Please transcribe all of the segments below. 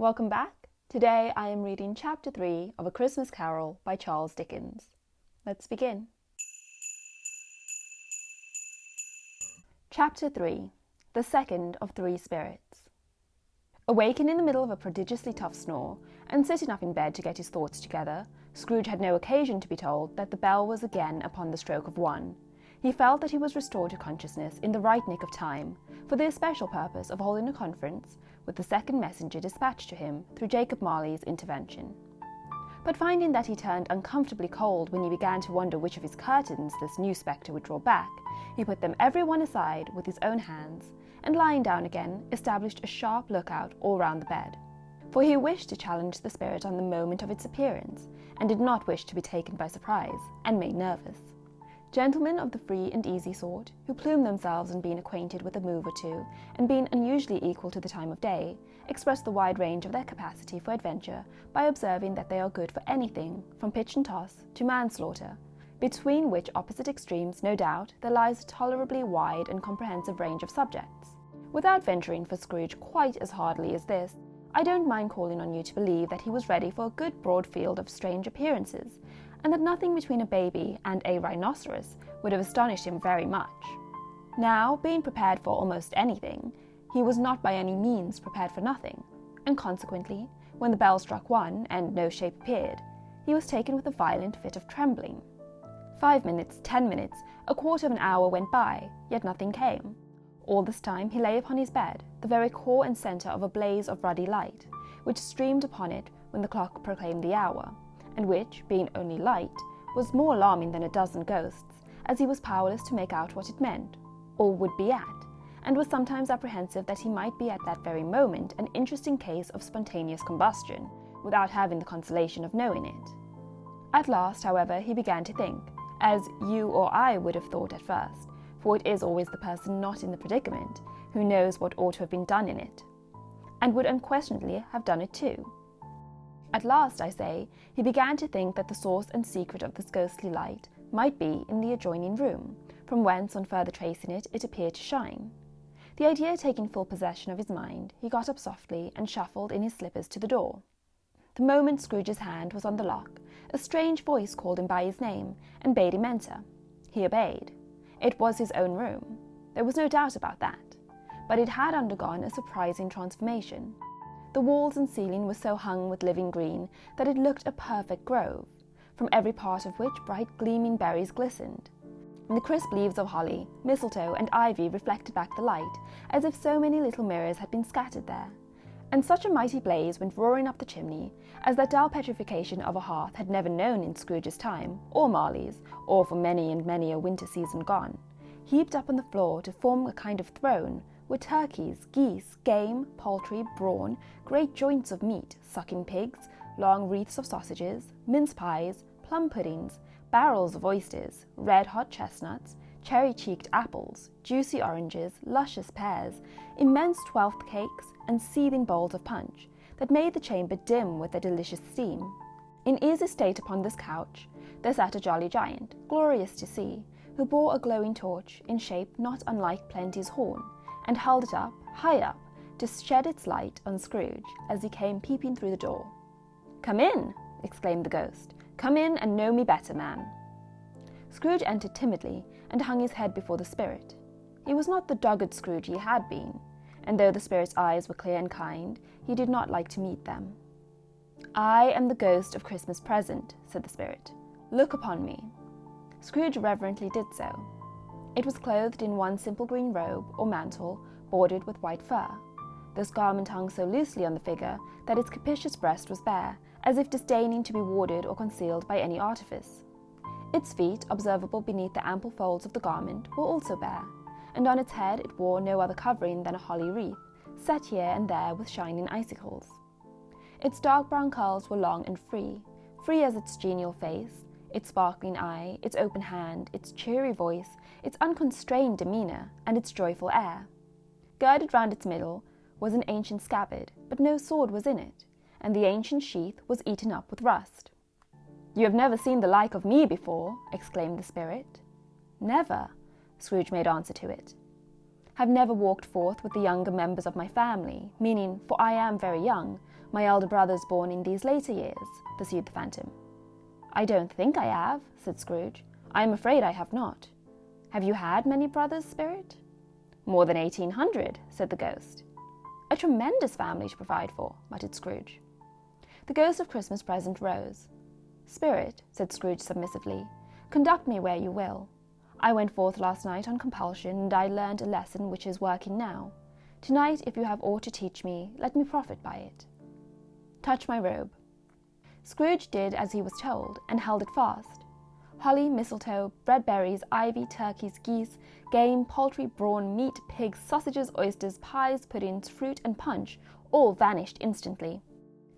Welcome back. Today I am reading Chapter 3 of A Christmas Carol by Charles Dickens. Let's begin. Chapter 3. The Second of Three Spirits. Awakened in the middle of a prodigiously tough snore, and sitting up in bed to get his thoughts together, Scrooge had no occasion to be told that the bell was again upon the stroke of 1. He felt that he was restored to consciousness in the right nick of time, for the especial purpose of holding a conference with the second messenger dispatched to him through Jacob Marley's intervention. But finding that he turned uncomfortably cold when he began to wonder which of his curtains this new spectre would draw back, he put them every one aside with his own hands, and lying down again, established a sharp lookout all round the bed. For he wished to challenge the spirit on the moment of its appearance, and did not wish to be taken by surprise, and made nervous. Gentlemen of the free and easy sort, who plume themselves on being acquainted with a move or two, and being unusually equal to the time of day, express the wide range of their capacity for adventure by observing that they are good for anything, from pitch and toss to manslaughter, between which opposite extremes, no doubt, there lies a tolerably wide and comprehensive range of subjects. Without venturing for Scrooge quite as hardly as this, I don't mind calling on you to believe that he was ready for a good broad field of strange appearances, and that nothing between a baby and a rhinoceros would have astonished him very much. Now, being prepared for almost anything, he was not by any means prepared for nothing, and consequently, when the bell struck 1 and no shape appeared, he was taken with a violent fit of trembling. 5 minutes, 10 minutes, a quarter of an hour went by, yet nothing came. All this time he lay upon his bed, the very core and centre of a blaze of ruddy light, which streamed upon it when the clock proclaimed the hour, and which, being only light, was more alarming than a dozen ghosts, as he was powerless to make out what it meant, or would be at, and was sometimes apprehensive that he might be at that very moment an interesting case of spontaneous combustion, without having the consolation of knowing it. At last, however, he began to think, as you or I would have thought at first, for it is always the person not in the predicament who knows what ought to have been done in it, and would unquestionably have done it too. At last, I say, he began to think that the source and secret of this ghostly light might be in the adjoining room, from whence, on further tracing it, it appeared to shine. The idea taking full possession of his mind, he got up softly and shuffled in his slippers to the door. The moment Scrooge's hand was on the lock, a strange voice called him by his name and bade him enter. He obeyed. It was his own room. There was no doubt about that. But it had undergone a surprising transformation. The walls and ceiling were so hung with living green that it looked a perfect grove, from every part of which bright gleaming berries glistened. And the crisp leaves of holly, mistletoe, and ivy reflected back the light, as if so many little mirrors had been scattered there. And such a mighty blaze went roaring up the chimney, as that dull petrification of a hearth had never known in Scrooge's time, or Marley's, or for many and many a winter season gone, heaped up on the floor to form a kind of throne, with turkeys, geese, game, poultry, brawn, great joints of meat, sucking pigs, long wreaths of sausages, mince pies, plum puddings, barrels of oysters, red-hot chestnuts, cherry-cheeked apples, juicy oranges, luscious pears, immense twelfth cakes, and seething bowls of punch, that made the chamber dim with their delicious steam. In easy state upon this couch, there sat a jolly giant, glorious to see, who bore a glowing torch, in shape not unlike Plenty's horn, and held it up, high up, to shed its light on Scrooge as he came peeping through the door. "Come in!" exclaimed the ghost. "Come in and know me better, man." Scrooge entered timidly, and hung his head before the spirit. He was not the dogged Scrooge he had been, and though the spirit's eyes were clear and kind, he did not like to meet them. "I am the ghost of Christmas present," said the spirit. "Look upon me." Scrooge reverently did so. It was clothed in one simple green robe, or mantle, bordered with white fur. This garment hung so loosely on the figure that its capacious breast was bare, as if disdaining to be warded or concealed by any artifice. Its feet, observable beneath the ample folds of the garment, were also bare, and on its head it wore no other covering than a holly wreath, set here and there with shining icicles. Its dark brown curls were long and free as its genial face, its sparkling eye, its open hand, its cheery voice, its unconstrained demeanour, and its joyful air. Girded round its middle was an ancient scabbard, but no sword was in it, and the ancient sheath was eaten up with rust. "You have never seen the like of me before," exclaimed the spirit. "Never," Scrooge made answer to it. "Have never walked forth with the younger members of my family, meaning, for I am very young, My elder brother's born in these later years, pursued the phantom. I don't think I have, said Scrooge. I am afraid I have not. Have you had many brothers, Spirit? More than 1,800, said the ghost. A tremendous family to provide for, muttered Scrooge. The ghost of Christmas Present rose. Spirit, said Scrooge submissively, conduct me where you will. I went forth last night on compulsion, and I learned a lesson which is working now. Tonight, if you have aught to teach me, let me profit by it. Touch my robe. Scrooge did as he was told, and held it fast. Holly, mistletoe, bread berries, ivy, turkeys, geese, game, poultry, brawn, meat, pigs, sausages, oysters, pies, puddings, fruit, and punch all vanished instantly.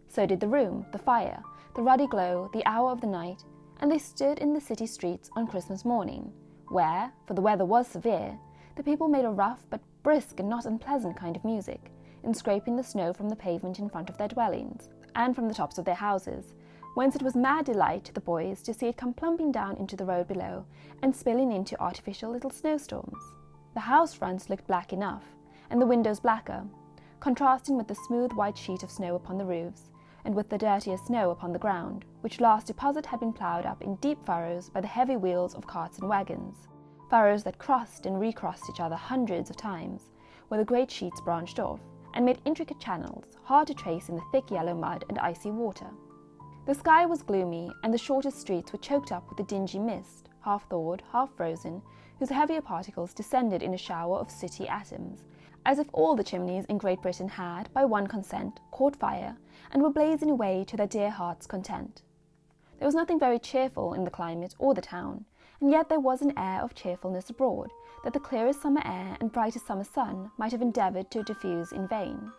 So did the room, the fire, the ruddy glow, the hour of the night, and they stood in the city streets on Christmas morning, where, for the weather was severe, the people made a rough but brisk and not unpleasant kind of music, in scraping the snow from the pavement in front of their dwellings, and from the tops of their houses, whence it was mad delight to the boys to see it come plumping down into the road below, and spilling into artificial little snowstorms. The house fronts looked black enough, and the windows blacker, contrasting with the smooth white sheet of snow upon the roofs, and with the dirtier snow upon the ground, which last deposit had been ploughed up in deep furrows by the heavy wheels of carts and wagons, furrows that crossed and recrossed each other hundreds of times, where the great sheets branched off, and made intricate channels, hard to trace in the thick yellow mud and icy water. The sky was gloomy, and the shortest streets were choked up with a dingy mist, half thawed, half frozen, whose heavier particles descended in a shower of sooty atoms, as if all the chimneys in Great Britain had, by one consent, caught fire, and were blazing away to their dear hearts' content. There was nothing very cheerful in the climate or the town, and yet there was an air of cheerfulness abroad that the clearest summer air and brightest summer sun might have endeavoured to diffuse in vain.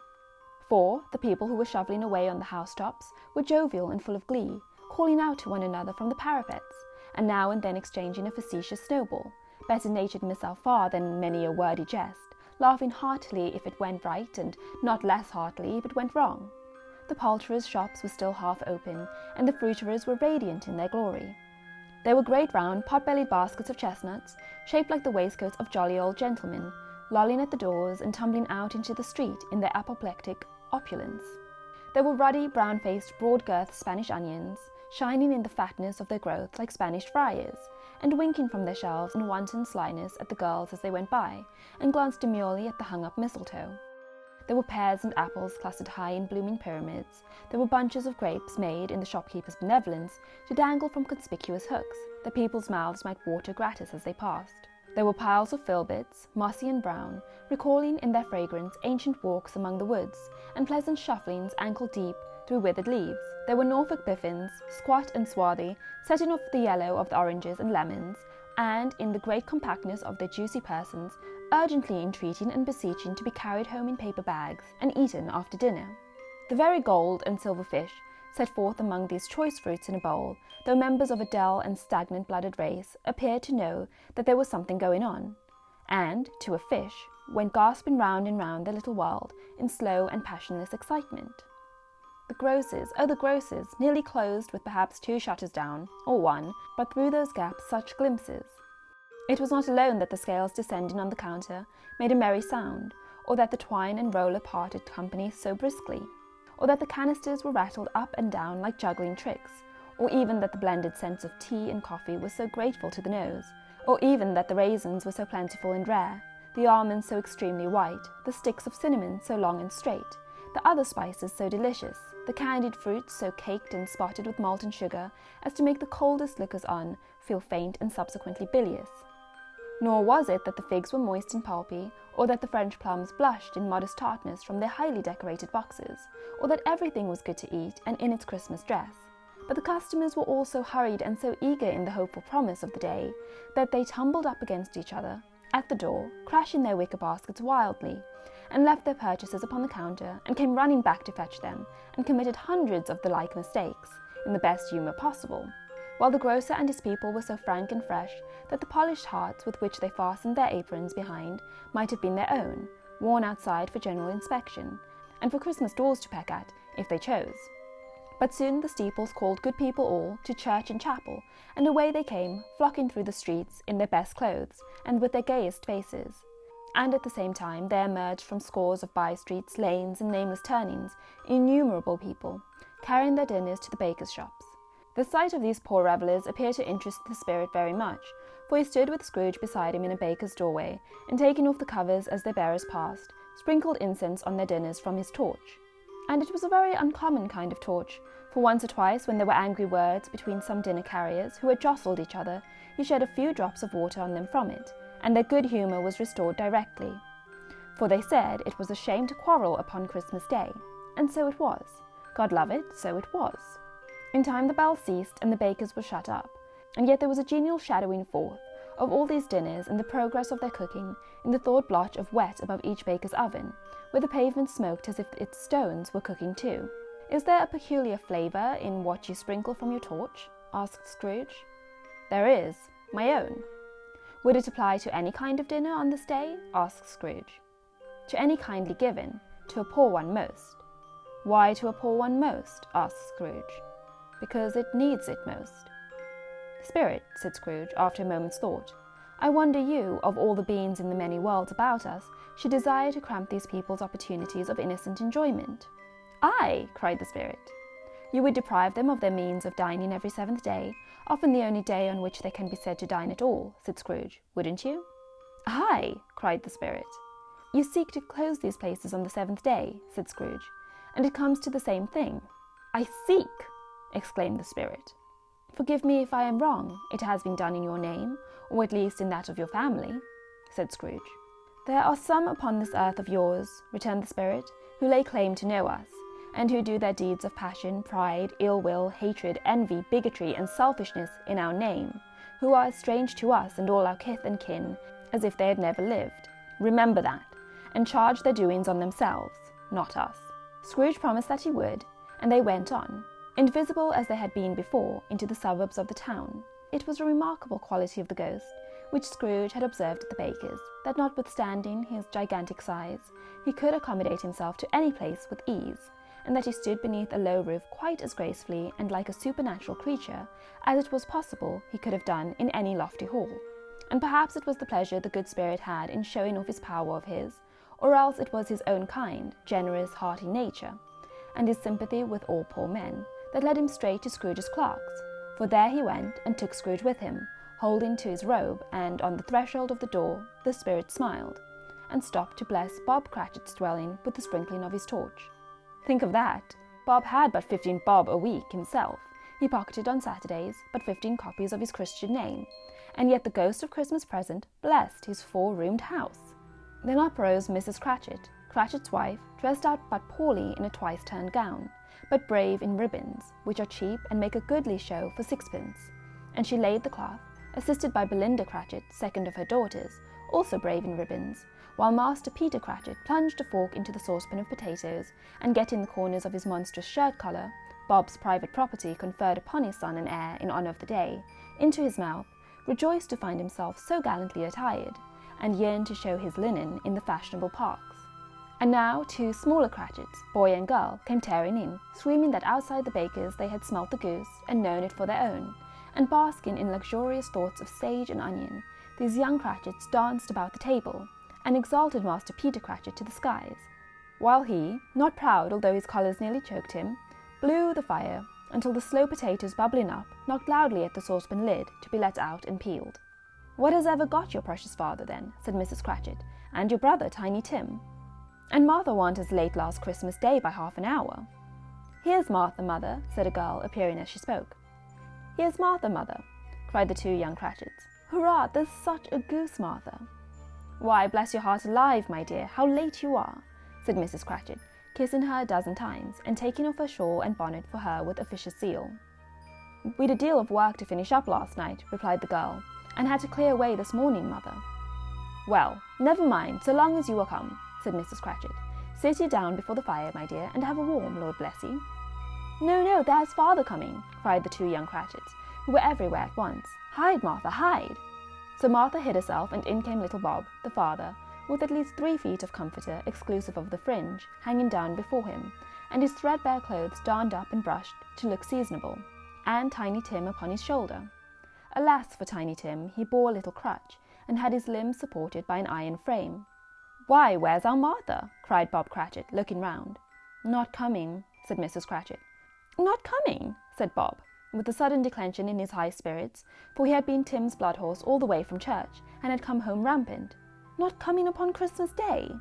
For the people who were shovelling away on the housetops were jovial and full of glee, calling out to one another from the parapets, and now and then exchanging a facetious snowball, better-natured missile far than many a wordy jest, laughing heartily if it went right, and not less heartily if it went wrong. The poulterers' shops were still half open, and the fruiterers were radiant in their glory. There were great round, pot-bellied baskets of chestnuts, shaped like the waistcoats of jolly old gentlemen, lolling at the doors and tumbling out into the street in their apoplectic opulence. There were ruddy, brown-faced, broad-girthed Spanish onions, shining in the fatness of their growth like Spanish friars, and winking from their shelves in wanton slyness at the girls as they went by, and glanced demurely at the hung-up mistletoe. There were pears and apples clustered high in blooming pyramids. There were bunches of grapes made, in the shopkeeper's benevolence, to dangle from conspicuous hooks, that people's mouths might water gratis as they passed. There were piles of filberts, mossy and brown, recalling in their fragrance ancient walks among the woods, and pleasant shufflings ankle-deep through withered leaves. There were Norfolk biffins, squat and swarthy, setting off the yellow of the oranges and lemons, and, in the great compactness of their juicy persons, urgently entreating and beseeching to be carried home in paper bags, and eaten after dinner. The very gold and silver fish, set forth among these choice fruits in a bowl, though members of a dull and stagnant-blooded race, appeared to know that there was something going on, and, to a fish, went gasping round and round their little world in slow and passionless excitement. The grocers, nearly closed with perhaps 2 shutters down, or 1, but through those gaps such glimpses. It was not alone that the scales descending on the counter made a merry sound, or that the twine and roller parted company so briskly, or that the canisters were rattled up and down like juggling tricks, or even that the blended scents of tea and coffee were so grateful to the nose, or even that the raisins were so plentiful and rare, the almonds so extremely white, the sticks of cinnamon so long and straight, the other spices so delicious, the candied fruits so caked and spotted with molten sugar as to make the coldest lookers-on feel faint and subsequently bilious. Nor was it that the figs were moist and pulpy, or that the French plums blushed in modest tartness from their highly decorated boxes, or that everything was good to eat and in its Christmas dress. But the customers were all so hurried and so eager in the hopeful promise of the day that they tumbled up against each other at the door, crashing their wicker baskets wildly, and left their purchases upon the counter, and came running back to fetch them, and committed hundreds of the like mistakes, in the best humour possible, while the grocer and his people were so frank and fresh that the polished hearts with which they fastened their aprons behind might have been their own, worn outside for general inspection, and for Christmas dolls to peck at, if they chose. But soon the steeples called good people all to church and chapel, and away they came, flocking through the streets in their best clothes, and with their gayest faces. And at the same time there emerged from scores of by-streets, lanes and nameless turnings innumerable people, carrying their dinners to the bakers' shops. The sight of these poor revellers appeared to interest the spirit very much, for he stood with Scrooge beside him in a baker's doorway, and taking off the covers as their bearers passed, sprinkled incense on their dinners from his torch. And it was a very uncommon kind of torch, for once or twice when there were angry words between some dinner carriers who had jostled each other, he shed a few drops of water on them from it, and their good humour was restored directly. For they said it was a shame to quarrel upon Christmas Day, and so it was. God love it, so it was. In time the bell ceased and the bakers were shut up, and yet there was a genial shadowing forth of all these dinners and the progress of their cooking in the thawed blotch of wet above each baker's oven, where the pavement smoked as if its stones were cooking too. "Is there a peculiar flavour in what you sprinkle from your torch?" asked Scrooge. "There is, my own." "Would it apply to any kind of dinner on this day?" asked Scrooge. "To any kindly given, to a poor one most." "Why to a poor one most?" asked Scrooge. "Because it needs it most." "Spirit," said Scrooge, after a moment's thought, "I wonder you, of all the beings in the many worlds about us, should desire to cramp these people's opportunities of innocent enjoyment." "Aye!" cried the spirit. "You would deprive them of their means of dining every seventh day, often the only day on which they can be said to dine at all," said Scrooge, "wouldn't you?" "Aye!" cried the spirit. "You seek to close these places on the seventh day," said Scrooge, "and it comes to the same thing." "I seek!" exclaimed the spirit. "Forgive me if I am wrong. It has been done in your name, or at least in that of your family," said Scrooge. "There are some upon this earth of yours," returned the spirit, "who lay claim to know us, and who do their deeds of passion, pride, ill will, hatred, envy, bigotry, and selfishness in our name, who are as strange to us and all our kith and kin as if they had never lived. Remember that, and charge their doings on themselves, not us." Scrooge promised that he would, and they went on, invisible as they had been before, into the suburbs of the town. It was a remarkable quality of the ghost, which Scrooge had observed at the baker's, that notwithstanding his gigantic size, he could accommodate himself to any place with ease, and that he stood beneath a low roof quite as gracefully and like a supernatural creature as it was possible he could have done in any lofty hall. And perhaps it was the pleasure the good spirit had in showing off his power of his, or else it was his own kind, generous, hearty nature, and his sympathy with all poor men, that led him straight to Scrooge's clerk's, for there he went and took Scrooge with him, holding to his robe, and on the threshold of the door the spirit smiled, and stopped to bless Bob Cratchit's dwelling with the sprinkling of his torch. Think of that! Bob had but 15 bob a week himself. He pocketed on Saturdays but 15 copies of his Christian name, and yet the ghost of Christmas present blessed his 4-roomed house. Then up rose Mrs. Cratchit, Cratchit's wife, dressed out but poorly in a twice-turned gown, but brave in ribbons, which are cheap and make a goodly show for 6pence, and she laid the cloth, assisted by Belinda Cratchit, second of her daughters, also brave in ribbons, while Master Peter Cratchit plunged a fork into the saucepan of potatoes, and getting the corners of his monstrous shirt-collar, Bob's private property conferred upon his son and heir in honour of the day, into his mouth, rejoiced to find himself so gallantly attired, and yearned to show his linen in the fashionable parks. And now 2 smaller Cratchits, boy and girl, came tearing in, screaming that outside the baker's they had smelt the goose and known it for their own, and basking in luxurious thoughts of sage and onion, these young Cratchits danced about the table, and exalted Master Peter Cratchit to the skies, while he, not proud although his colours nearly choked him, blew the fire until the slow potatoes bubbling up knocked loudly at the saucepan lid to be let out and peeled. "What has ever got your precious father, then?" said Mrs. Cratchit, "and your brother, Tiny Tim? And Martha warn't as late last Christmas Day by half an hour." "Here's Martha, mother," said a girl, appearing as she spoke. "Here's Martha, mother," cried the 2 young Cratchits. "Hurrah, there's such a goose, Martha." "Why, bless your heart alive, my dear, how late you are," said Mrs. Cratchit, kissing her a dozen times, and taking off her shawl and bonnet for her with officious zeal. "We'd a deal of work to finish up last night," replied the girl, "and had to clear away this morning, mother." "Well, never mind, so long as you are come," said Mrs. Cratchit. "Sit you down before the fire, my dear, and have a warm, Lord bless you." "No, no, there's father coming," cried the 2 young Cratchits, who were everywhere at once. "Hide, Martha, hide!" So Martha hid herself, and in came little Bob, the father, with at least 3 feet of comforter, exclusive of the fringe, hanging down before him, and his threadbare clothes darned up and brushed to look seasonable, and Tiny Tim upon his shoulder. Alas for Tiny Tim, he bore a little crutch, and had his limbs supported by an iron frame. "Why, where's our Martha?" cried Bob Cratchit, looking round. "Not coming," said Mrs. Cratchit. "Not coming," said Bob, with a sudden declension in his high spirits, for he had been Tim's blood horse all the way from church, and had come home rampant. "Not coming upon Christmas Day?"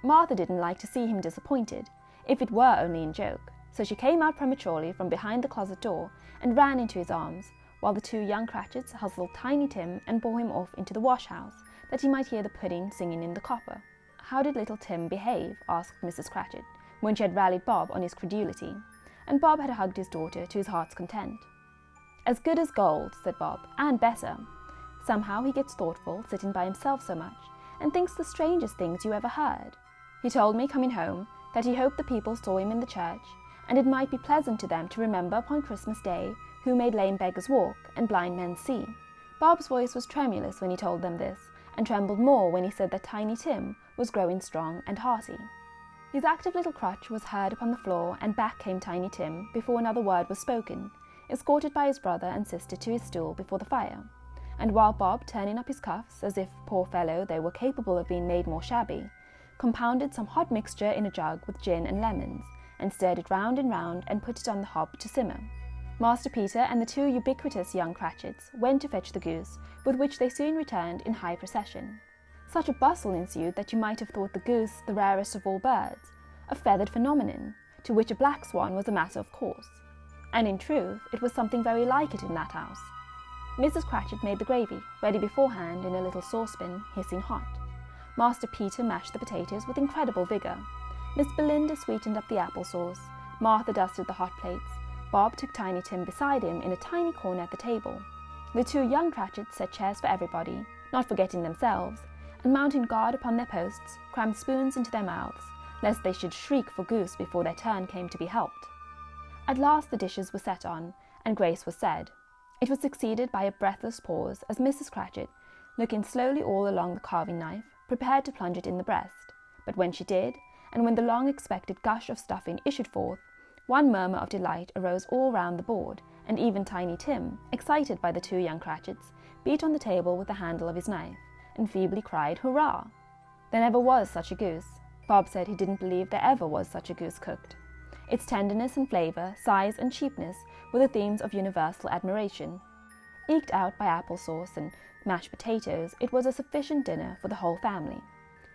Martha didn't like to see him disappointed, if it were only in joke, so she came out prematurely from behind the closet door and ran into his arms, while the two young Cratchits hustled Tiny Tim and bore him off into the wash-house, that he might hear the pudding singing in the copper. "How did little Tim behave?" asked Mrs. Cratchit, when she had rallied Bob on his credulity, and Bob had hugged his daughter to his heart's content. "As good as gold," said Bob, "and better. Somehow he gets thoughtful, sitting by himself so much, and thinks the strangest things you ever heard. He told me, coming home, that he hoped the people saw him in the church, and it might be pleasant to them to remember upon Christmas Day who made lame beggars walk and blind men see." Bob's voice was tremulous when he told them this, and trembled more when he said that Tiny Tim was growing strong and hearty. His active little crutch was heard upon the floor, and back came Tiny Tim before another word was spoken, escorted by his brother and sister to his stool before the fire, and while Bob, turning up his cuffs, as if, poor fellow, they were capable of being made more shabby, compounded some hot mixture in a jug with gin and lemons, and stirred it round and round, and put it on the hob to simmer. Master Peter and the two ubiquitous young Cratchits went to fetch the goose, with which they soon returned in high procession. Such a bustle ensued that you might have thought the goose the rarest of all birds, a feathered phenomenon, to which a black swan was a matter of course. And in truth, it was something very like it in that house. Mrs. Cratchit made the gravy, ready beforehand in a little saucepan, hissing hot. Master Peter mashed the potatoes with incredible vigour. Miss Belinda sweetened up the apple sauce. Martha dusted the hot plates. Bob took Tiny Tim beside him in a tiny corner at the table. The two young Cratchits set chairs for everybody, not forgetting themselves, and mounting guard upon their posts, crammed spoons into their mouths, lest they should shriek for goose before their turn came to be helped. At last the dishes were set on, and grace was said. It was succeeded by a breathless pause, as Mrs. Cratchit, looking slowly all along the carving knife, prepared to plunge it in the breast. But when she did, and when the long-expected gush of stuffing issued forth, one murmur of delight arose all round the board, and even Tiny Tim, excited by the two young Cratchits, beat on the table with the handle of his knife, and feebly cried, "Hurrah!" There never was such a goose. Bob said he didn't believe there ever was such a goose cooked. Its tenderness and flavour, size and cheapness were the themes of universal admiration. Eked out by apple sauce and mashed potatoes, it was a sufficient dinner for the whole family.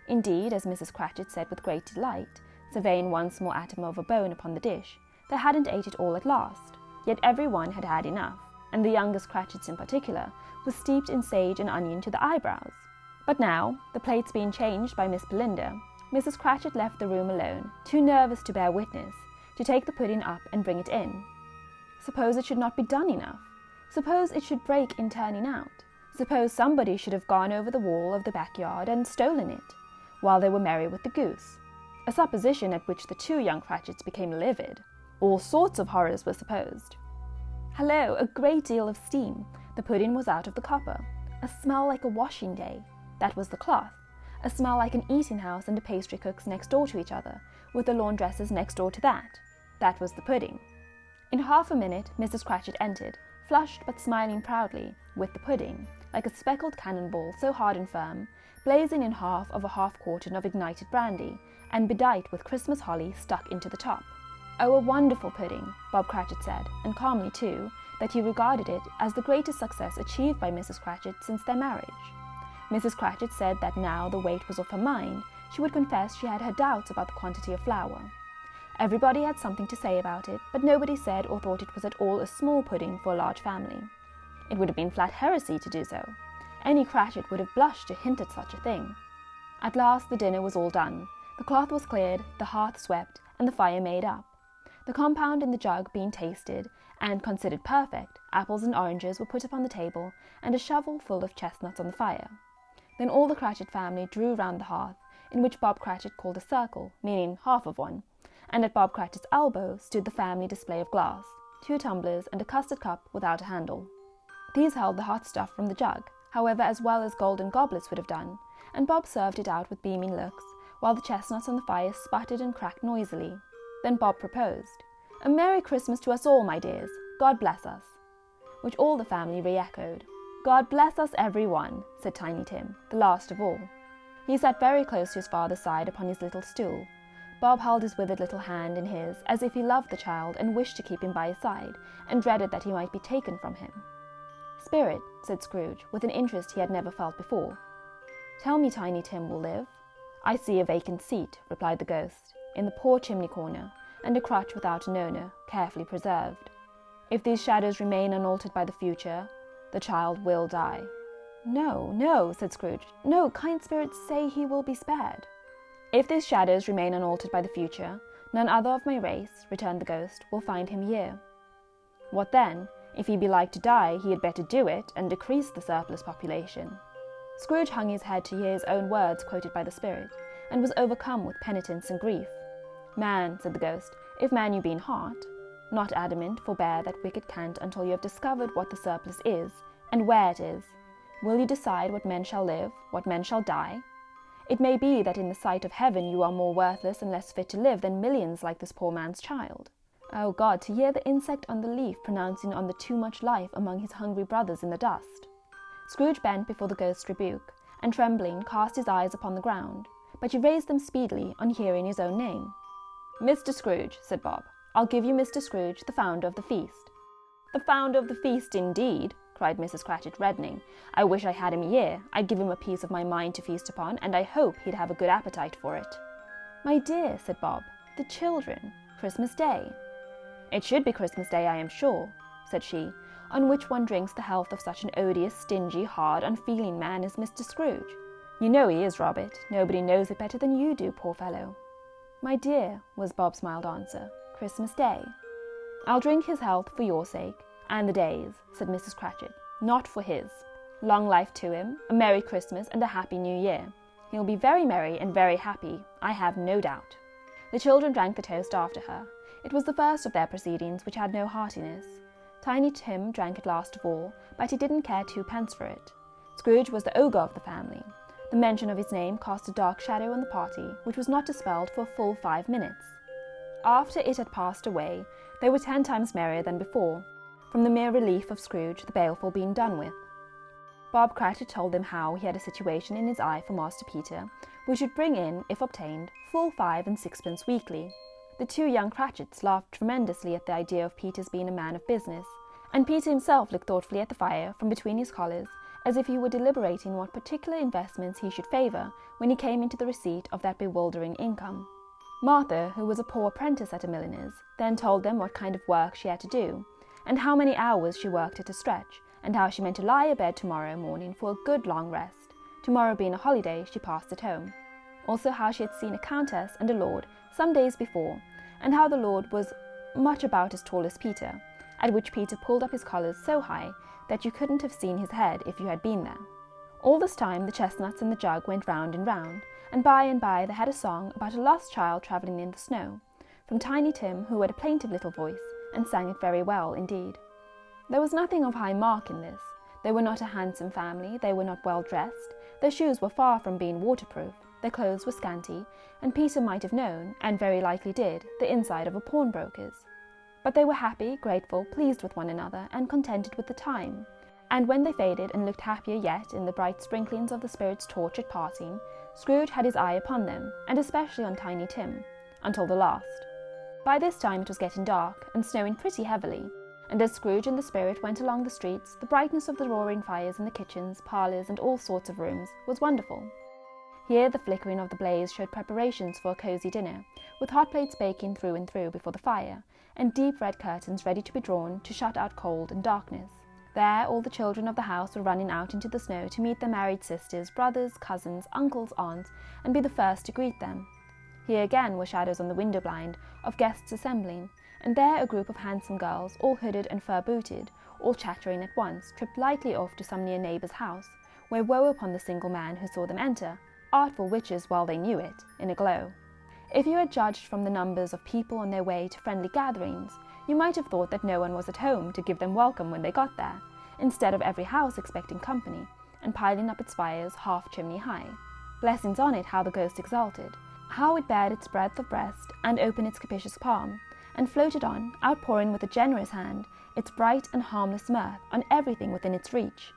Indeed, as Mrs. Cratchit said with great delight, surveying one small atom of a bone upon the dish, they hadn't ate it all at last, yet every one had had enough, and the youngest Cratchits in particular was steeped in sage and onion to the eyebrows. But now, the plates being changed by Miss Belinda, Mrs. Cratchit left the room alone, too nervous to bear witness, to take the pudding up and bring it in. Suppose it should not be done enough? Suppose it should break in turning out? Suppose somebody should have gone over the wall of the backyard and stolen it, while they were merry with the goose? A supposition at which the two young Cratchits became livid. All sorts of horrors were supposed. Hello, a great deal of steam. The pudding was out of the copper. A smell like a washing day. That was the cloth. A smell like an eating house and a pastry cook's next door to each other, with the laundresses next door to that. That was the pudding. In half a minute, Mrs. Cratchit entered, flushed but smiling proudly, with the pudding, like a speckled cannonball so hard and firm, blazing in half of a half-quartern of ignited brandy, and bedight with Christmas holly stuck into the top. "Oh, a wonderful pudding," Bob Cratchit said, and calmly too, that he regarded it as the greatest success achieved by Mrs. Cratchit since their marriage. Mrs. Cratchit said that now the weight was off her mind, she would confess she had her doubts about the quantity of flour. Everybody had something to say about it, but nobody said or thought it was at all a small pudding for a large family. It would have been flat heresy to do so. Any Cratchit would have blushed to hint at such a thing. At last the dinner was all done. The cloth was cleared, the hearth swept, and the fire made up. The compound in the jug being tasted, and considered perfect, apples and oranges were put upon the table, and a shovel full of chestnuts on the fire. Then all the Cratchit family drew round the hearth, in which Bob Cratchit called a circle, meaning half of one, and at Bob Cratchit's elbow stood the family display of glass, 2 tumblers and a custard cup without a handle. These held the hot stuff from the jug, however, as well as golden goblets would have done, and Bob served it out with beaming looks, while the chestnuts on the fire sputtered and cracked noisily. Then Bob proposed, "A Merry Christmas to us all, my dears. God bless us," which all the family re-echoed. "God bless us every one," said Tiny Tim, the last of all. He sat very close to his father's side upon his little stool. Bob held his withered little hand in his, as if he loved the child and wished to keep him by his side, and dreaded that he might be taken from him. "Spirit," said Scrooge, with an interest he had never felt before, "tell me Tiny Tim will live?" "I see a vacant seat," replied the ghost, "in the poor chimney corner, and a crutch without an owner, carefully preserved. If these shadows remain unaltered by the future, the child will die." "No, no," said Scrooge. "No, kind spirits say he will be spared." "If these shadows remain unaltered by the future, none other of my race," returned the ghost, "will find him here." "What then? If he be like to die, he had better do it, and decrease the surplus population." Scrooge hung his head to hear his own words quoted by the spirit, and was overcome with penitence and grief. "Man," said the ghost, "if man you be in heart, not adamant, forbear that wicked cant until you have discovered what the surplus is, and where it is. Will you decide what men shall live, what men shall die? It may be that in the sight of heaven you are more worthless and less fit to live than millions like this poor man's child." Oh God, to hear the insect on the leaf pronouncing on the too much life among his hungry brothers in the dust! Scrooge bent before the ghost's rebuke, and trembling cast his eyes upon the ground, but he raised them speedily on hearing his own name. "Mr. Scrooge," said Bob, "I'll give you Mr. Scrooge, the founder of the feast." "The founder of the feast, indeed!" cried Mrs. Cratchit, reddening. "I wish I had him here. I'd give him a piece of my mind to feast upon, and I hope he'd have a good appetite for it." "My dear," said Bob, "the children. Christmas Day." "It should be Christmas Day, I am sure," said she, "on which one drinks the health of such an odious, stingy, hard, unfeeling man as Mr. Scrooge. You know he is, Robert. Nobody knows it better than you do, poor fellow." "My dear," was Bob's mild answer, "Christmas Day." "I'll drink his health for your sake, and the day's," said Mrs. Cratchit, "not for his. Long life to him, a Merry Christmas and a Happy New Year. He'll be very merry and very happy, I have no doubt." The children drank the toast after her. It was the first of their proceedings which had no heartiness. Tiny Tim drank it last of all, but he didn't care twopence for it. Scrooge was the ogre of the family. The mention of his name cast a dark shadow on the party, which was not dispelled for a full 5 minutes. After it had passed away, they were 10 times merrier than before, from the mere relief of Scrooge, the baleful, being done with. Bob Cratchit told them how he had a situation in his eye for Master Peter, which would bring in, if obtained, full 5 and 6pence weekly. The 2 young Cratchits laughed tremendously at the idea of Peter's being a man of business, and Peter himself looked thoughtfully at the fire from between his collars, as if he were deliberating what particular investments he should favour when he came into the receipt of that bewildering income. Martha, who was a poor apprentice at a milliner's, then told them what kind of work she had to do, and how many hours she worked at a stretch, and how she meant to lie abed tomorrow morning for a good long rest. Tomorrow being a holiday, she passed at home. Also how she had seen a countess and a lord some days before, and how the lord was much about as tall as Peter, at which Peter pulled up his collars so high that you couldn't have seen his head if you had been there. All this time the chestnuts and the jug went round and by they had a song about a lost child travelling in the snow, from Tiny Tim, who had a plaintive little voice, and sang it very well indeed. There was nothing of high mark in this. They were not a handsome family, they were not well dressed, their shoes were far from being waterproof, their clothes were scanty, and Peter might have known, and very likely did, the inside of a pawnbroker's. But they were happy, grateful, pleased with one another, and contented with the time. And when they faded and looked happier yet in the bright sprinklings of the spirit's torch at parting, Scrooge had his eye upon them, and especially on Tiny Tim, until the last. By this time it was getting dark, and snowing pretty heavily, and as Scrooge and the spirit went along the streets, the brightness of the roaring fires in the kitchens, parlours, and all sorts of rooms was wonderful. Here the flickering of the blaze showed preparations for a cosy dinner, with hot plates baking through and through before the fire, and deep red curtains ready to be drawn to shut out cold and darkness. There all the children of the house were running out into the snow to meet their married sisters, brothers, cousins, uncles, aunts, and be the first to greet them. Here again were shadows on the window blind of guests assembling, and there a group of handsome girls, all hooded and fur-booted, all chattering at once, tripped lightly off to some near neighbour's house, where woe upon the single man who saw them enter, artful witches while they knew it, in a glow. If you had judged from the numbers of people on their way to friendly gatherings, you might have thought that no one was at home to give them welcome when they got there, instead of every house expecting company, and piling up its fires half chimney high. Blessings on it, how the ghost exulted! How it bared its breadth of breast, and opened its capacious palm, and floated on, outpouring with a generous hand, its bright and harmless mirth on everything within its reach.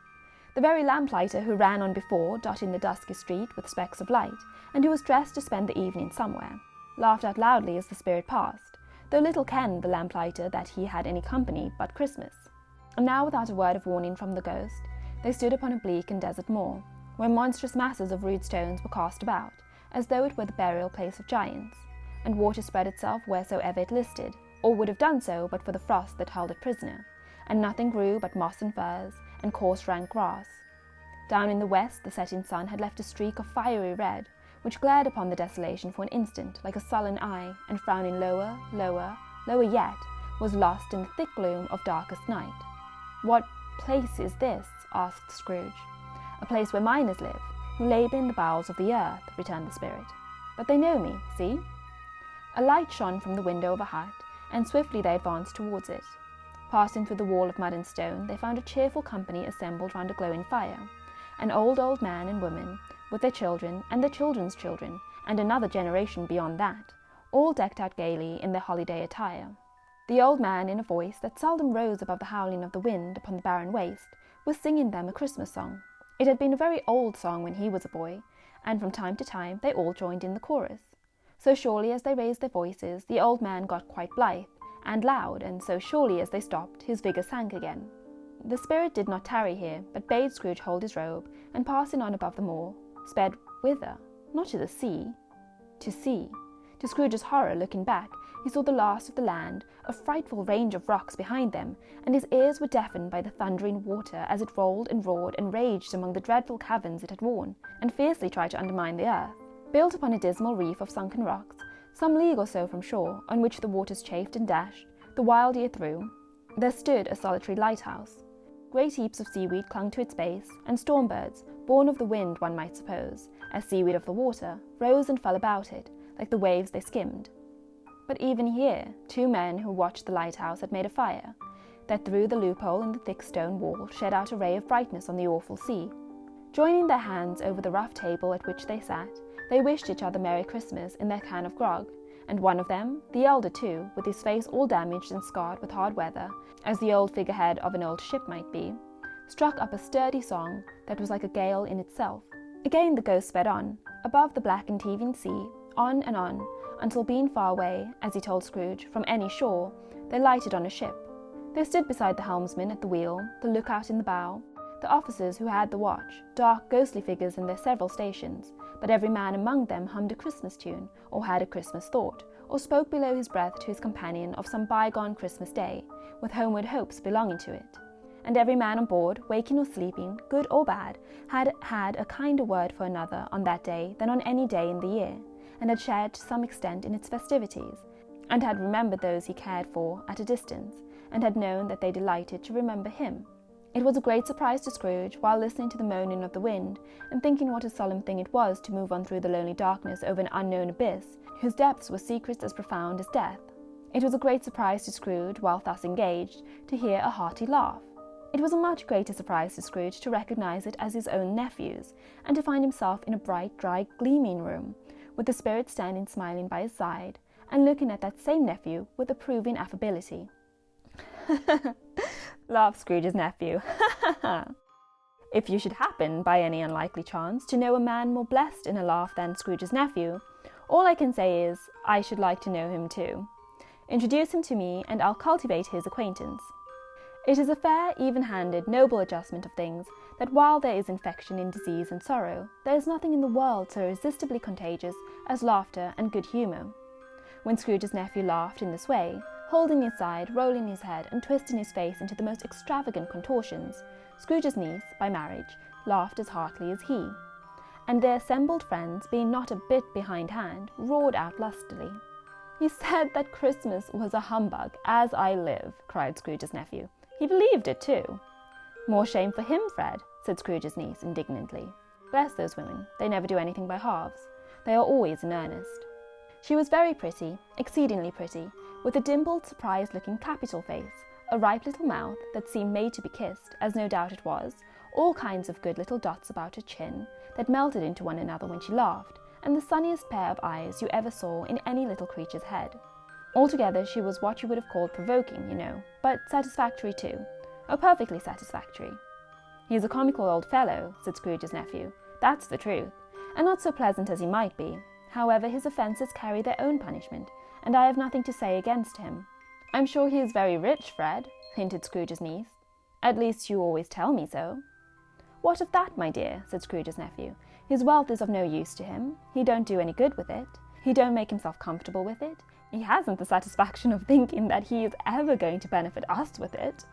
The very lamplighter who ran on before, dotting the dusky street with specks of light, and who was dressed to spend the evening somewhere, laughed out loudly as the spirit passed, though little kenned the lamplighter that he had any company but Christmas. And now, without a word of warning from the ghost, they stood upon a bleak and desert moor, where monstrous masses of rude stones were cast about, as though it were the burial place of giants, and water spread itself wheresoever it listed, or would have done so but for the frost that held it prisoner, and nothing grew but moss and furze, and coarse rank grass. Down in the west the setting sun had left a streak of fiery red, which glared upon the desolation for an instant like a sullen eye, and frowning lower, lower, lower yet, was lost in the thick gloom of darkest night. "What place is this?" asked Scrooge. "A place where miners live, who labour in the bowels of the earth," returned the spirit. "But they know me, see?" A light shone from the window of a hut, and swiftly they advanced towards it. Passing through the wall of mud and stone, they found a cheerful company assembled round a glowing fire, an old man and woman, with their children and their children's children, and another generation beyond that, all decked out gaily in their holiday attire. The old man, in a voice that seldom rose above the howling of the wind upon the barren waste, was singing them a Christmas song. It had been a very old song when he was a boy, and from time to time they all joined in the chorus. So surely as they raised their voices, the old man got quite blithe and loud, and so surely as they stopped, his vigour sank again. The spirit did not tarry here, but bade Scrooge hold his robe, and passing on above the moor, sped whither? Not to the sea. To sea. To Scrooge's horror, looking back, he saw the last of the land, a frightful range of rocks behind them, and his ears were deafened by the thundering water as it rolled and roared and raged among the dreadful caverns it had worn, and fiercely tried to undermine the earth. Built upon a dismal reef of sunken rocks, some league or so from shore, on which the waters chafed and dashed the wild year through, there stood a solitary lighthouse. Great heaps of seaweed clung to its base, and storm birds, born of the wind one might suppose, as seaweed of the water, rose and fell about it, like the waves they skimmed. But even here, two men who watched the lighthouse had made a fire, that through the loophole in the thick stone wall shed out a ray of brightness on the awful sea. Joining their hands over the rough table at which they sat, they wished each other Merry Christmas in their can of grog, and one of them, the elder too, with his face all damaged and scarred with hard weather, as the old figurehead of an old ship might be, struck up a sturdy song that was like a gale in itself. Again the ghost sped on, above the black and heaving sea, on and on, until being far away, as he told Scrooge, from any shore, they lighted on a ship. They stood beside the helmsman at the wheel, the lookout in the bow, the officers who had the watch, dark ghostly figures in their several stations, but every man among them hummed a Christmas tune, or had a Christmas thought, or spoke below his breath to his companion of some bygone Christmas day, with homeward hopes belonging to it. And every man on board, waking or sleeping, good or bad, had had a kinder word for another on that day than on any day in the year, and had shared to some extent in its festivities, and had remembered those he cared for at a distance, and had known that they delighted to remember him. It was a great surprise to Scrooge, while listening to the moaning of the wind, and thinking what a solemn thing it was to move on through the lonely darkness over an unknown abyss, whose depths were secrets as profound as death. It was a great surprise to Scrooge, while thus engaged, to hear a hearty laugh. It was a much greater surprise to Scrooge to recognise it as his own nephew's, and to find himself in a bright, dry, gleaming room, with the spirit standing smiling by his side, and looking at that same nephew with approving affability. Laughed Scrooge's nephew. If you should happen, by any unlikely chance, to know a man more blessed in a laugh than Scrooge's nephew, all I can say is, I should like to know him too. Introduce him to me, and I'll cultivate his acquaintance. It is a fair, even-handed, noble adjustment of things, that while there is infection in disease and sorrow, there is nothing in the world so irresistibly contagious as laughter and good humour. When Scrooge's nephew laughed in this way, holding his side, rolling his head, and twisting his face into the most extravagant contortions, Scrooge's niece, by marriage, laughed as heartily as he, and their assembled friends, being not a bit behindhand, roared out lustily. "He said that Christmas was a humbug, as I live," cried Scrooge's nephew. "He believed it too." "More shame for him, Fred," said Scrooge's niece indignantly. "Bless those women, they never do anything by halves. They are always in earnest." She was very pretty, exceedingly pretty, with a dimpled, surprised-looking capital face, a ripe little mouth that seemed made to be kissed, as no doubt it was, all kinds of good little dots about her chin that melted into one another when she laughed, and the sunniest pair of eyes you ever saw in any little creature's head. Altogether she was what you would have called provoking, you know, but satisfactory too. Oh, perfectly satisfactory. "He's a comical old fellow," said Scrooge's nephew. "That's the truth, and not so pleasant as he might be. However, his offences carry their own punishment, and I have nothing to say against him." "I'm sure he is very rich, Fred," hinted Scrooge's niece. "At least you always tell me so." "What of that, my dear?" said Scrooge's nephew. "His wealth is of no use to him. He don't do any good with it. He don't make himself comfortable with it. He hasn't the satisfaction of thinking that he is ever going to benefit us with it."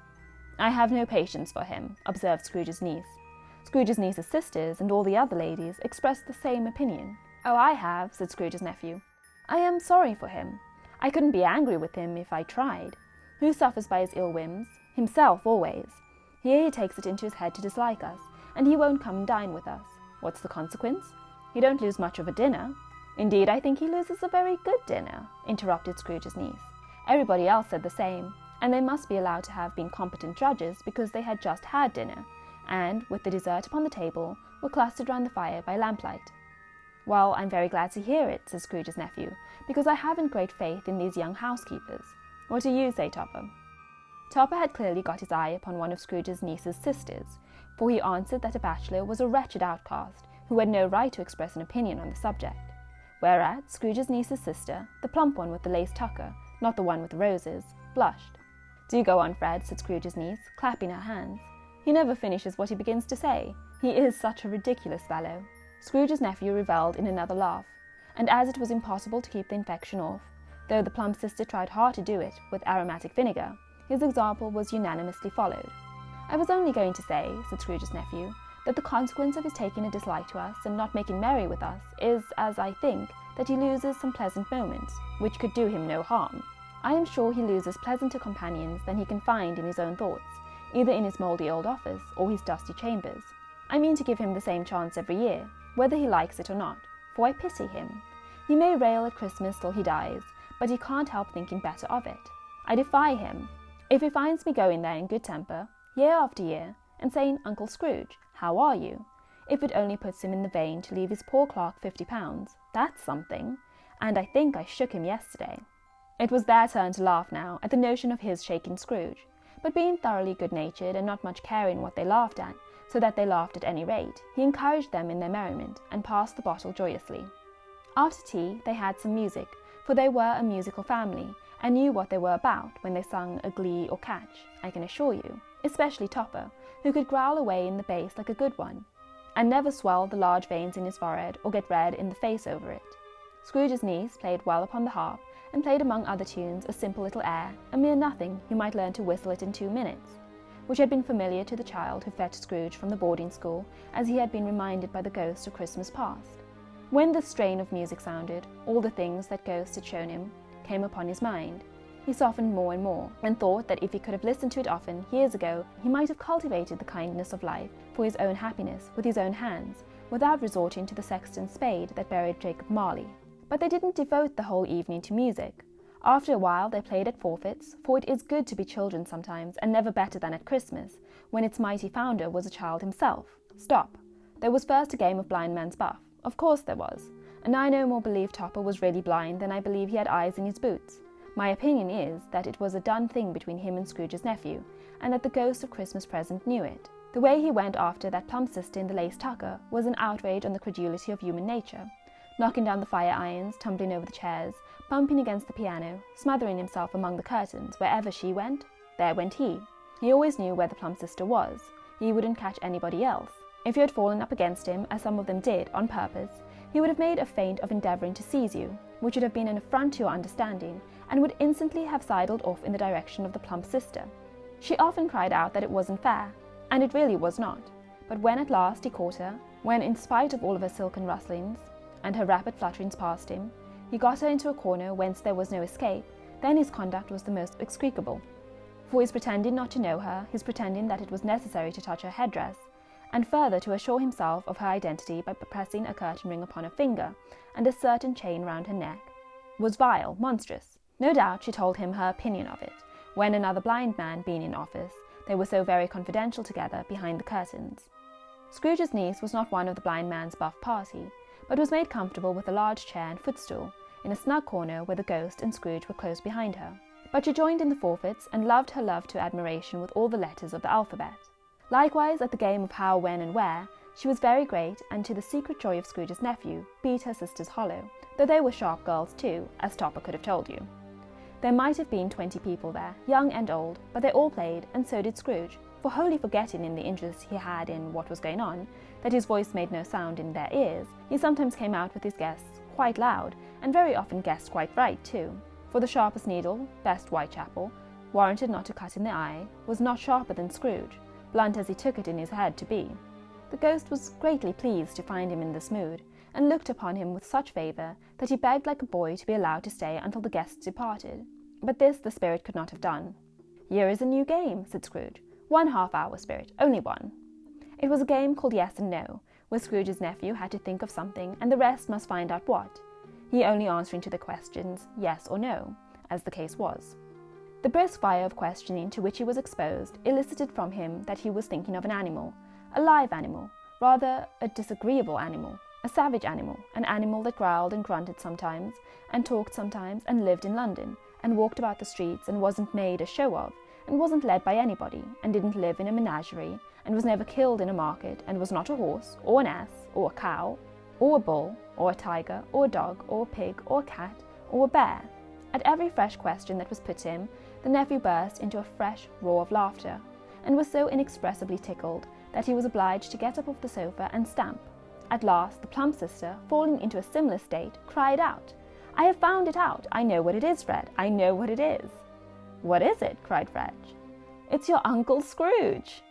"I have no patience for him," observed Scrooge's niece. Scrooge's niece's sisters and all the other ladies expressed the same opinion. "Oh, I have," said Scrooge's nephew. "I am sorry for him. I couldn't be angry with him if I tried. Who suffers by his ill whims? Himself, always. Here he takes it into his head to dislike us, and he won't come and dine with us. What's the consequence? He don't lose much of a dinner." "Indeed, I think he loses a very good dinner," interrupted Scrooge's niece. Everybody else said the same, and they must be allowed to have been competent judges because they had just had dinner, and, with the dessert upon the table, were clustered round the fire by lamplight. "Well, I'm very glad to hear it," said Scrooge's nephew, "because I haven't great faith in these young housekeepers. What do you say, Topper?" Topper had clearly got his eye upon one of Scrooge's niece's sisters, for he answered that a bachelor was a wretched outcast who had no right to express an opinion on the subject. Whereat Scrooge's niece's sister, the plump one with the lace tucker, not the one with the roses, blushed. "Do go on, Fred," said Scrooge's niece, clapping her hands. "He never finishes what he begins to say. He is such a ridiculous fellow." Scrooge's nephew revelled in another laugh, and as it was impossible to keep the infection off, though the plump sister tried hard to do it with aromatic vinegar, his example was unanimously followed. "I was only going to say," said Scrooge's nephew, "that the consequence of his taking a dislike to us and not making merry with us is, as I think, that he loses some pleasant moments, which could do him no harm. I am sure he loses pleasanter companions than he can find in his own thoughts, either in his mouldy old office or his dusty chambers. I mean to give him the same chance every year, whether he likes it or not, for I pity him. He may rail at Christmas till he dies, but he can't help thinking better of it. I defy him. If he finds me going there in good temper, year after year, and saying, 'Uncle Scrooge, how are you?' if it only puts him in the vein to leave his poor clerk £50, that's something, and I think I shook him yesterday." It was their turn to laugh now at the notion of his shaking Scrooge, but being thoroughly good-natured and not much caring what they laughed at, so that they laughed at any rate, he encouraged them in their merriment and passed the bottle joyously. After tea they had some music, for they were a musical family, and knew what they were about when they sung a glee or catch, I can assure you, especially Topper, who could growl away in the bass like a good one, and never swell the large veins in his forehead or get red in the face over it. Scrooge's niece played well upon the harp, and played among other tunes a simple little air, a mere nothing, you might learn to whistle it in 2 minutes, which had been familiar to the child who fetched Scrooge from the boarding school, as he had been reminded by the ghost of Christmas past. When this strain of music sounded, all the things that ghost had shown him came upon his mind. He softened more and more, and thought that if he could have listened to it often, years ago, he might have cultivated the kindness of life for his own happiness with his own hands, without resorting to the sexton's spade that buried Jacob Marley. But they didn't devote the whole evening to music. After a while they played at forfeits, for it is good to be children sometimes, and never better than at Christmas, when its mighty founder was a child himself. Stop. There was first a game of blind man's buff. Of course there was. And I no more believe Topper was really blind than I believe he had eyes in his boots. My opinion is that it was a done thing between him and Scrooge's nephew, and that the ghost of Christmas Present knew it. The way he went after that plump sister in the lace tucker was an outrage on the credulity of human nature, knocking down the fire irons, tumbling over the chairs, bumping against the piano, smothering himself among the curtains. Wherever she went, there went he. He always knew where the plump sister was. He wouldn't catch anybody else. If you had fallen up against him, as some of them did, on purpose, he would have made a feint of endeavouring to seize you, which would have been an affront to your understanding, and would instantly have sidled off in the direction of the plump sister. She often cried out that it wasn't fair, and it really was not. But when at last he caught her, when, in spite of all of her silken rustlings, and her rapid flutterings past him, he got her into a corner whence there was no escape, then his conduct was the most execrable. For his pretending not to know her, his pretending that it was necessary to touch her headdress, and further to assure himself of her identity by pressing a curtain ring upon her finger, and a certain chain round her neck, was vile, monstrous. No doubt she told him her opinion of it, when another blind man being in office, they were so very confidential together behind the curtains. Scrooge's niece was not one of the blind man's buff party, but was made comfortable with a large chair and footstool, in a snug corner where the ghost and Scrooge were close behind her. But she joined in the forfeits, and loved her love to admiration with all the letters of the alphabet. Likewise, at the game of how, when and where, she was very great, and to the secret joy of Scrooge's nephew, beat her sisters hollow, though they were sharp girls too, as Topper could have told you. There might have been 20 people there, young and old, but they all played, and so did Scrooge, for wholly forgetting in the interest he had in what was going on, that his voice made no sound in their ears, he sometimes came out with his guests quite loud, and very often guessed quite right too, for the sharpest needle, best Whitechapel, warranted not to cut in the eye, was not sharper than Scrooge, blunt as he took it in his head to be. The ghost was greatly pleased to find him in this mood, and looked upon him with such favour that he begged like a boy to be allowed to stay until the guests departed. But this the spirit could not have done. "Here is a new game," said Scrooge. "1 half-hour, spirit, only one." It was a game called Yes and No, where Scrooge's nephew had to think of something, and the rest must find out what, he only answering to the questions yes or no, as the case was. The brisk fire of questioning to which he was exposed elicited from him that he was thinking of an animal, a live animal, rather a disagreeable animal, a savage animal, an animal that growled and grunted sometimes, and talked sometimes, and lived in London, and walked about the streets, and wasn't made a show of, and wasn't led by anybody, and didn't live in a menagerie, and was never killed in a market, and was not a horse, or an ass, or a cow, or a bull, or a tiger, or a dog, or a pig, or a cat, or a bear. At every fresh question that was put to him, the nephew burst into a fresh roar of laughter, and was so inexpressibly tickled that he was obliged to get up off the sofa and stamp. At last, the plump sister, falling into a similar state, cried out, "I have found it out! I know what it is, Fred! I know what it is!" "What is it?" cried Fred. "It's your Uncle Scrooge!"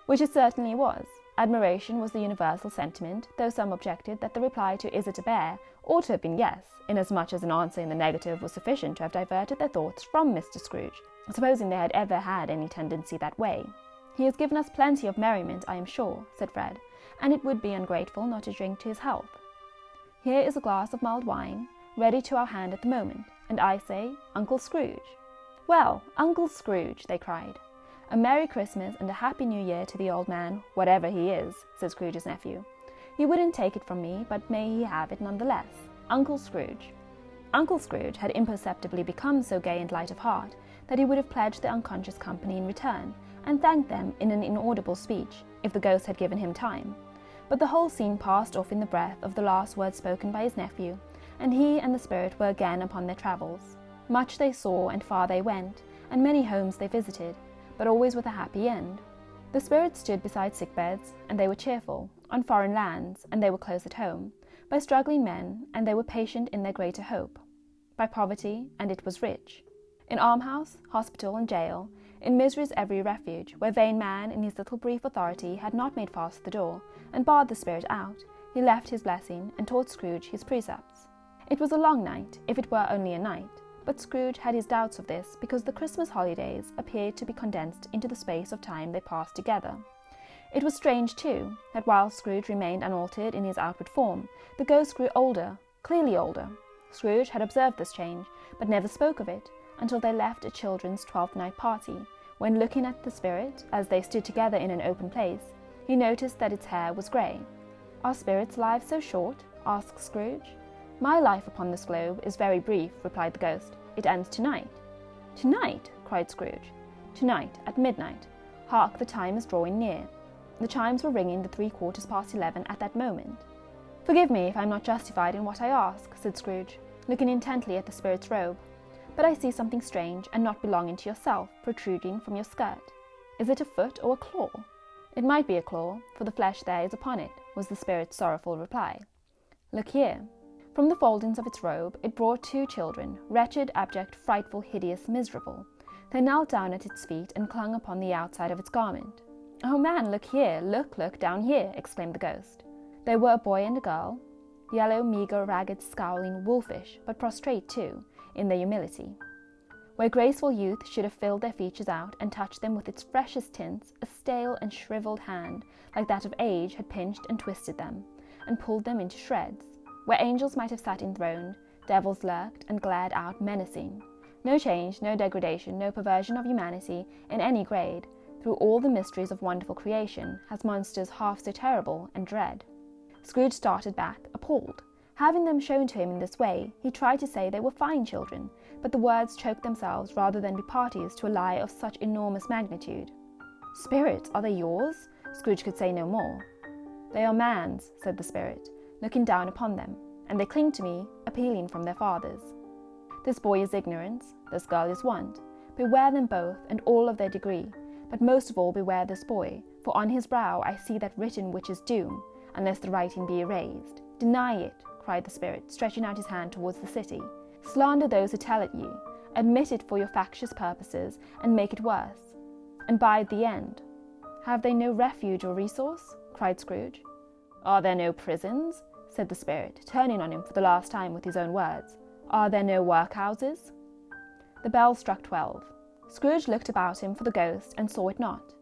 Which it certainly was. Admiration was the universal sentiment, though some objected that the reply to "Is it a bear?" ought to have been yes, inasmuch as an answer in the negative was sufficient to have diverted their thoughts from Mr. Scrooge, supposing they had ever had any tendency that way. "He has given us plenty of merriment, I am sure," said Fred, "and it would be ungrateful not to drink to his health. Here is a glass of mulled wine, ready to our hand at the moment, and I say, Uncle Scrooge." "Well, Uncle Scrooge," they cried. "A Merry Christmas and a Happy New Year to the old man, whatever he is," said Scrooge's nephew. "He wouldn't take it from me, but may he have it none the less. Uncle Scrooge." Uncle Scrooge had imperceptibly become so gay and light of heart that he would have pledged the unconscious company in return, and thanked them in an inaudible speech, if the ghost had given him time. But the whole scene passed off in the breath of the last words spoken by his nephew, and he and the spirit were again upon their travels. Much they saw, and far they went, and many homes they visited, but always with a happy end. The spirit stood beside sick beds, and they were cheerful, on foreign lands, and they were close at home, by struggling men, and they were patient in their greater hope, by poverty, and it was rich, in almshouse, hospital, and jail, in misery's every refuge, where vain man in his little brief authority had not made fast the door, and barred the spirit out, he left his blessing, and taught Scrooge his precepts. It was a long night, if it were only a night, but Scrooge had his doubts of this, because the Christmas holidays appeared to be condensed into the space of time they passed together. It was strange, too, that while Scrooge remained unaltered in his outward form, the ghost grew older, clearly older. Scrooge had observed this change, but never spoke of it, until they left a children's 12th night party, when, looking at the spirit, as they stood together in an open place, he noticed that its hair was grey. "Are spirits' lives so short?" asked Scrooge. "My life upon this globe is very brief," replied the ghost. "It ends tonight." "Tonight?" cried Scrooge. "Tonight, at midnight. Hark, the time is drawing near." The chimes were ringing the 11:15 at that moment. "Forgive me if I am not justified in what I ask," said Scrooge, looking intently at the spirit's robe, "but I see something strange and not belonging to yourself protruding from your skirt. Is it a foot or a claw?" "It might be a claw, for the flesh there is upon it," was the spirit's sorrowful reply. "Look here." From the foldings of its robe it brought 2 children, wretched, abject, frightful, hideous, miserable. They knelt down at its feet and clung upon the outside of its garment. "Oh, man, look here, look, down here," exclaimed the ghost. They were a boy and a girl, yellow, meagre, ragged, scowling, wolfish, but prostrate too, in their humility. Where graceful youth should have filled their features out and touched them with its freshest tints, a stale and shriveled hand, like that of age, had pinched and twisted them, and pulled them into shreds. Where angels might have sat enthroned, devils lurked and glared out menacing. No change, no degradation, no perversion of humanity in any grade, through all the mysteries of wonderful creation, has monsters half so terrible and dread. Scrooge started back, appalled. Having them shown to him in this way, he tried to say they were fine children, but the words choked themselves rather than be parties to a lie of such enormous magnitude. "Spirits, are they yours?" Scrooge could say no more. "They are man's," said the spirit, looking down upon them, "and they cling to me, appealing from their fathers. This boy is ignorance, this girl is want. Beware them both, and all of their degree, but most of all beware this boy, for on his brow I see that written which is doom, unless the writing be erased. Deny it," cried the spirit, stretching out his hand towards the city. "Slander those who tell it you, admit it for your factious purposes, and make it worse, and bide the end. Have they no refuge or resource?" cried Scrooge. "Are there no prisons?" said the spirit, turning on him for the last time with his own words. "Are there no workhouses?" The bell struck 12. Scrooge looked about him for the ghost and saw it not.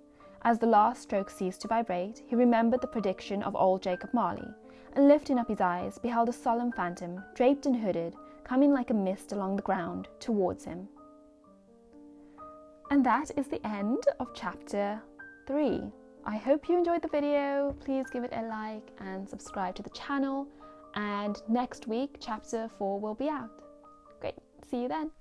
As the last stroke ceased to vibrate, he remembered the prediction of old Jacob Marley, and lifting up his eyes, beheld a solemn phantom, draped and hooded, coming like a mist along the ground towards him. And that is the end of chapter 3. I hope you enjoyed the video. Please give it a like and subscribe to the channel. And next week, chapter 4 will be out. Great. See you then.